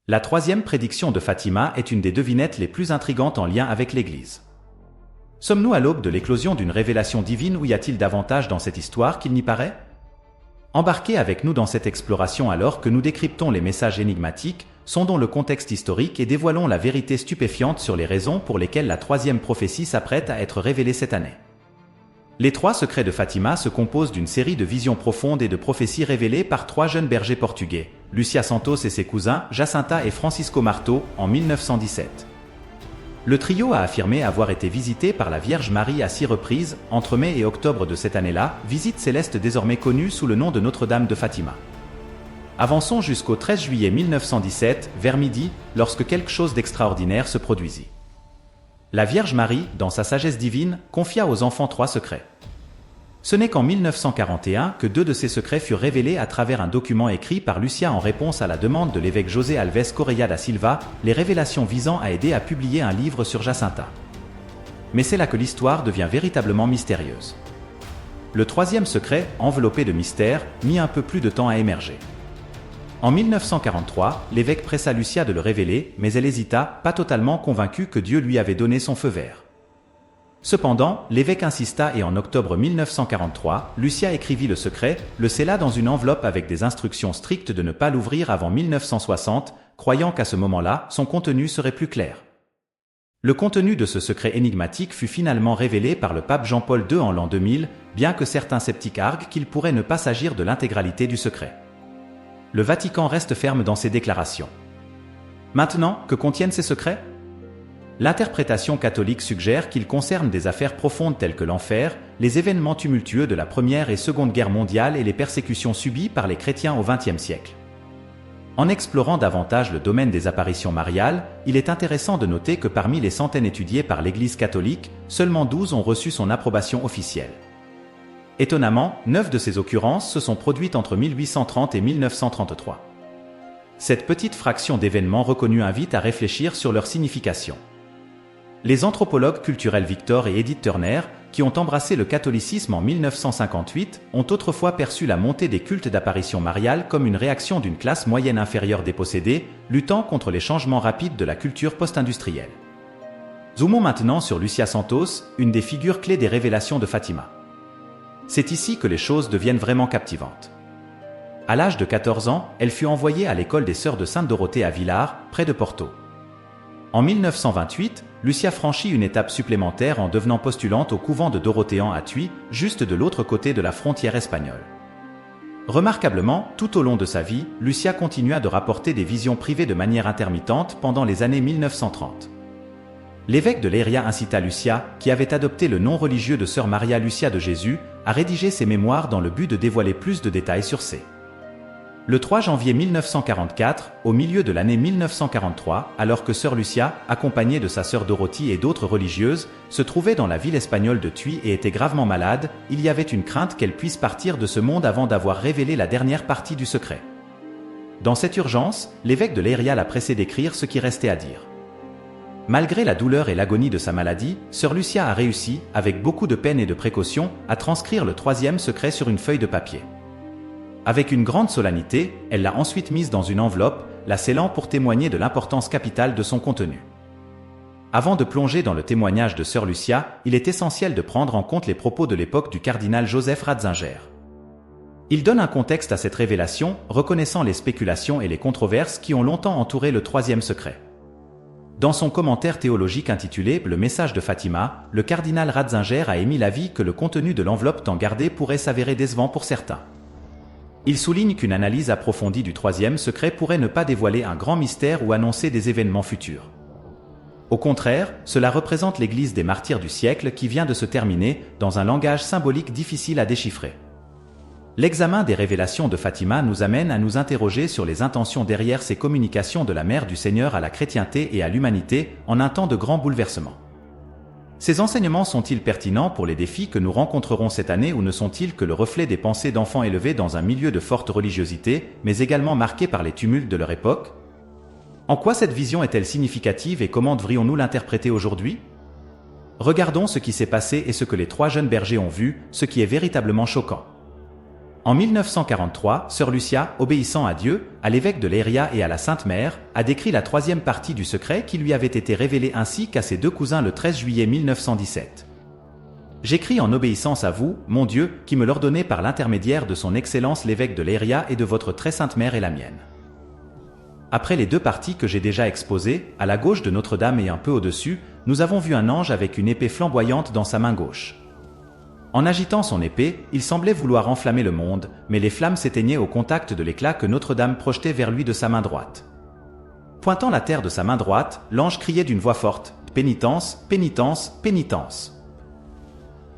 La troisième prédiction de Fatima est une des devinettes les plus intrigantes en lien avec l'Église. Sommes-nous à l'aube de l'éclosion d'une révélation divine ou y a-t-il davantage dans cette histoire qu'il n'y paraît? Embarquez avec nous dans cette exploration alors que nous décryptons les messages énigmatiques, sondons le contexte historique et dévoilons la vérité stupéfiante sur les raisons pour lesquelles la troisième prophétie s'apprête à être révélée cette année. Les trois secrets de Fatima se composent d'une série de visions profondes et de prophéties révélées par trois jeunes bergers portugais, Lucia Santos et ses cousins, Jacinta et Francisco Marto, en 1917. Le trio a affirmé avoir été visité par la Vierge Marie à 6 reprises, entre mai et octobre de cette année-là, visite céleste désormais connue sous le nom de Notre-Dame de Fatima. Avançons jusqu'au 13 juillet 1917, vers midi, lorsque quelque chose d'extraordinaire se produisit. La Vierge Marie, dans sa sagesse divine, confia aux enfants 3 secrets. Ce n'est qu'en 1941 que 2 de ces secrets furent révélés à travers un document écrit par Lucia en réponse à la demande de l'évêque José Alves Correia da Silva, les révélations visant à aider à publier un livre sur Jacinta. Mais c'est là que l'histoire devient véritablement mystérieuse. Le 3e secret, enveloppé de mystère, mit un peu plus de temps à émerger. En 1943, l'évêque pressa Lucia de le révéler, mais elle hésita, pas totalement convaincue que Dieu lui avait donné son feu vert. Cependant, l'évêque insista et en octobre 1943, Lucia écrivit le secret, le scella dans une enveloppe avec des instructions strictes de ne pas l'ouvrir avant 1960, croyant qu'à ce moment-là, son contenu serait plus clair. Le contenu de ce secret énigmatique fut finalement révélé par le pape Jean-Paul II en l'an 2000, bien que certains sceptiques arguent qu'il pourrait ne pas s'agir de l'intégralité du secret. Le Vatican reste ferme dans ses déclarations. Maintenant, que contiennent ces secrets? L'interprétation catholique suggère qu'ils concernent des affaires profondes telles que l'enfer, les événements tumultueux de la Première et Seconde Guerre mondiale et les persécutions subies par les chrétiens au XXe siècle. En explorant davantage le domaine des apparitions mariales, il est intéressant de noter que parmi les centaines étudiées par l'Église catholique, seulement 12 ont reçu son approbation officielle. Étonnamment, 9 de ces occurrences se sont produites entre 1830 et 1933. Cette petite fraction d'événements reconnus invite à réfléchir sur leur signification. Les anthropologues culturels Victor et Edith Turner, qui ont embrassé le catholicisme en 1958, ont autrefois perçu la montée des cultes d'apparition mariale comme une réaction d'une classe moyenne inférieure dépossédée, luttant contre les changements rapides de la culture post-industrielle. Zoomons maintenant sur Lucia Santos, une des figures clés des révélations de Fatima. C'est ici que les choses deviennent vraiment captivantes. À l'âge de 14 ans, elle fut envoyée à l'école des Sœurs de Sainte-Dorothée à Villars, près de Porto. En 1928, Lucia franchit une étape supplémentaire en devenant postulante au couvent de Dorothéen à Tuy, juste de l'autre côté de la frontière espagnole. Remarquablement, tout au long de sa vie, Lucia continua de rapporter des visions privées de manière intermittente pendant les années 1930. L'évêque de Leiria incita Lucia, qui avait adopté le nom religieux de Sœur Maria Lucia de Jésus, à rédiger ses mémoires dans le but de dévoiler plus de détails sur ces. Le 3 janvier 1944, au milieu de l'année 1943, alors que Sœur Lucia, accompagnée de sa sœur Dorothy et d'autres religieuses, se trouvait dans la ville espagnole de Tuy et était gravement malade, il y avait une crainte qu'elle puisse partir de ce monde avant d'avoir révélé la dernière partie du secret. Dans cette urgence, l'évêque de Leiria la pressait d'écrire ce qui restait à dire. Malgré la douleur et l'agonie de sa maladie, Sœur Lucia a réussi, avec beaucoup de peine et de précaution, à transcrire le 3e secret sur une feuille de papier. Avec une grande solennité, elle l'a ensuite mise dans une enveloppe, la scellant pour témoigner de l'importance capitale de son contenu. Avant de plonger dans le témoignage de Sœur Lucia, il est essentiel de prendre en compte les propos de l'époque du cardinal Joseph Ratzinger. Il donne un contexte à cette révélation, reconnaissant les spéculations et les controverses qui ont longtemps entouré le 3e secret. Dans son commentaire théologique intitulé « Le message de Fatima », le cardinal Ratzinger a émis l'avis que le contenu de l'enveloppe tant gardée pourrait s'avérer décevant pour certains. Il souligne qu'une analyse approfondie du 3e secret pourrait ne pas dévoiler un grand mystère ou annoncer des événements futurs. Au contraire, cela représente l'Église des martyrs du siècle qui vient de se terminer dans un langage symbolique difficile à déchiffrer. L'examen des révélations de Fatima nous amène à nous interroger sur les intentions derrière ces communications de la Mère du Seigneur à la chrétienté et à l'humanité en un temps de grands bouleversements. Ces enseignements sont-ils pertinents pour les défis que nous rencontrerons cette année ou ne sont-ils que le reflet des pensées d'enfants élevés dans un milieu de forte religiosité, mais également marqué par les tumultes de leur époque? En quoi cette vision est-elle significative et comment devrions-nous l'interpréter aujourd'hui? Regardons ce qui s'est passé et ce que les 3 jeunes bergers ont vu, ce qui est véritablement choquant. En 1943, Sœur Lucia, obéissant à Dieu, à l'évêque de Leiria et à la Sainte Mère, a décrit la troisième partie du secret qui lui avait été révélée ainsi qu'à ses deux cousins le 13 juillet 1917. J'écris en obéissance à vous, mon Dieu, qui me l'ordonnez par l'intermédiaire de son Excellence l'évêque de Leiria et de votre très sainte mère et la mienne. Après les deux parties que j'ai déjà exposées, à la gauche de Notre-Dame et un peu au-dessus, nous avons vu un ange avec une épée flamboyante dans sa main gauche. En agitant son épée, il semblait vouloir enflammer le monde, mais les flammes s'éteignaient au contact de l'éclat que Notre-Dame projetait vers lui de sa main droite. Pointant la terre de sa main droite, l'ange criait d'une voix forte « Pénitence, pénitence, pénitence !»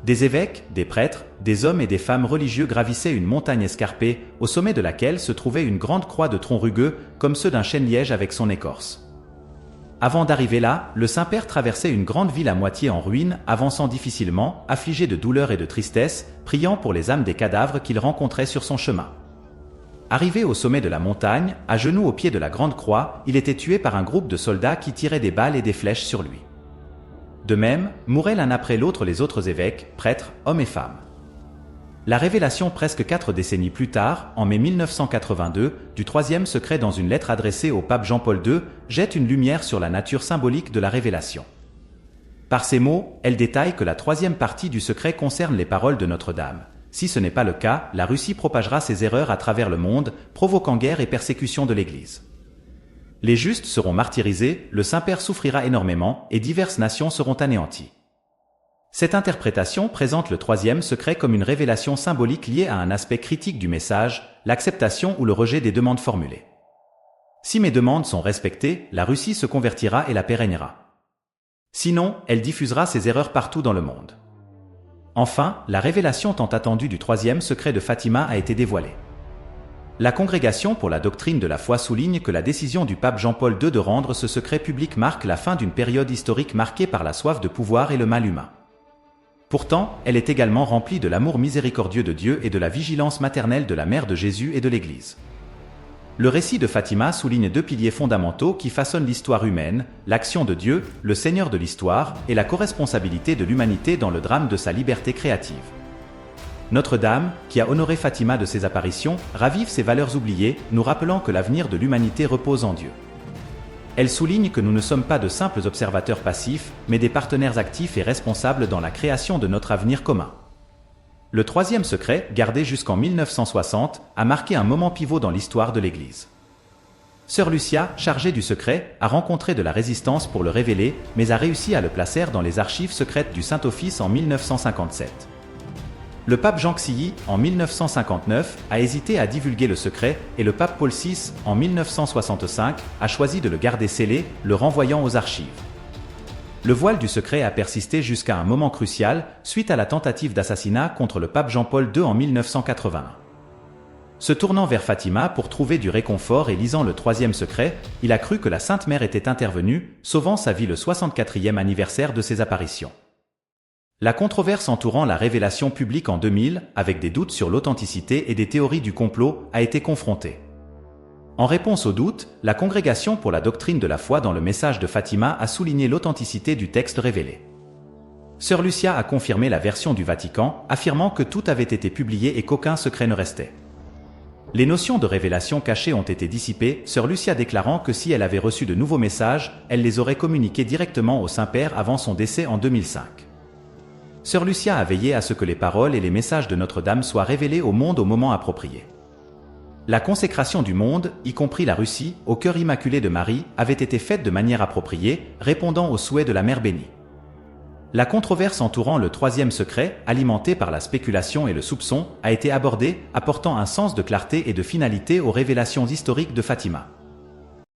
Des évêques, des prêtres, des hommes et des femmes religieux gravissaient une montagne escarpée, au sommet de laquelle se trouvait une grande croix de tronc rugueux, comme ceux d'un chêne-liège avec son écorce. Avant d'arriver là, le Saint-Père traversait une grande ville à moitié en ruine, avançant difficilement, affligé de douleur et de tristesse, priant pour les âmes des cadavres qu'il rencontrait sur son chemin. Arrivé au sommet de la montagne, à genoux au pied de la grande croix, il était tué par un groupe de soldats qui tiraient des balles et des flèches sur lui. De même, mouraient l'un après l'autre les autres évêques, prêtres, hommes et femmes. La révélation presque 4 décennies plus tard, en mai 1982, du troisième secret dans une lettre adressée au pape Jean-Paul II, jette une lumière sur la nature symbolique de la révélation. Par ces mots, elle détaille que la troisième partie du secret concerne les paroles de Notre-Dame. Si ce n'est pas le cas, la Russie propagera ses erreurs à travers le monde, provoquant guerre et persécution de l'Église. Les justes seront martyrisés, le Saint-Père souffrira énormément et diverses nations seront anéanties. Cette interprétation présente le troisième secret comme une révélation symbolique liée à un aspect critique du message, l'acceptation ou le rejet des demandes formulées. Si mes demandes sont respectées, la Russie se convertira et la pérenniera. Sinon, elle diffusera ses erreurs partout dans le monde. Enfin, la révélation tant attendue du troisième secret de Fatima a été dévoilée. La Congrégation pour la doctrine de la foi souligne que la décision du pape Jean-Paul II de rendre ce secret public marque la fin d'une période historique marquée par la soif de pouvoir et le mal humain. Pourtant, elle est également remplie de l'amour miséricordieux de Dieu et de la vigilance maternelle de la Mère de Jésus et de l'Église. Le récit de Fatima souligne deux piliers fondamentaux qui façonnent l'histoire humaine, l'action de Dieu, le Seigneur de l'histoire, et la corresponsabilité de l'humanité dans le drame de sa liberté créative. Notre-Dame, qui a honoré Fatima de ses apparitions, ravive ses valeurs oubliées, nous rappelant que l'avenir de l'humanité repose en Dieu. Elle souligne que nous ne sommes pas de simples observateurs passifs, mais des partenaires actifs et responsables dans la création de notre avenir commun. Le troisième secret, gardé jusqu'en 1960, a marqué un moment pivot dans l'histoire de l'Église. Sœur Lucia, chargée du secret, a rencontré de la résistance pour le révéler, mais a réussi à le placer dans les archives secrètes du Saint-Office en 1957. Le pape Jean Xilly, en 1959, a hésité à divulguer le secret et le pape Paul VI, en 1965, a choisi de le garder scellé, le renvoyant aux archives. Le voile du secret a persisté jusqu'à un moment crucial, suite à la tentative d'assassinat contre le pape Jean-Paul II en 1981. Se tournant vers Fatima pour trouver du réconfort et lisant le troisième secret, il a cru que la Sainte Mère était intervenue, sauvant sa vie le 64e anniversaire de ses apparitions. La controverse entourant la révélation publique en 2000, avec des doutes sur l'authenticité et des théories du complot, a été confrontée. En réponse aux doutes, la Congrégation pour la doctrine de la foi dans le message de Fatima a souligné l'authenticité du texte révélé. Sœur Lucia a confirmé la version du Vatican, affirmant que tout avait été publié et qu'aucun secret ne restait. Les notions de révélation cachée ont été dissipées, Sœur Lucia déclarant que si elle avait reçu de nouveaux messages, elle les aurait communiqués directement au Saint-Père avant son décès en 2005. Sœur Lucia a veillé à ce que les paroles et les messages de Notre-Dame soient révélés au monde au moment approprié. La consécration du monde, y compris la Russie, au cœur immaculé de Marie, avait été faite de manière appropriée, répondant aux souhaits de la Mère bénie. La controverse entourant le troisième secret, alimentée par la spéculation et le soupçon, a été abordée, apportant un sens de clarté et de finalité aux révélations historiques de Fatima.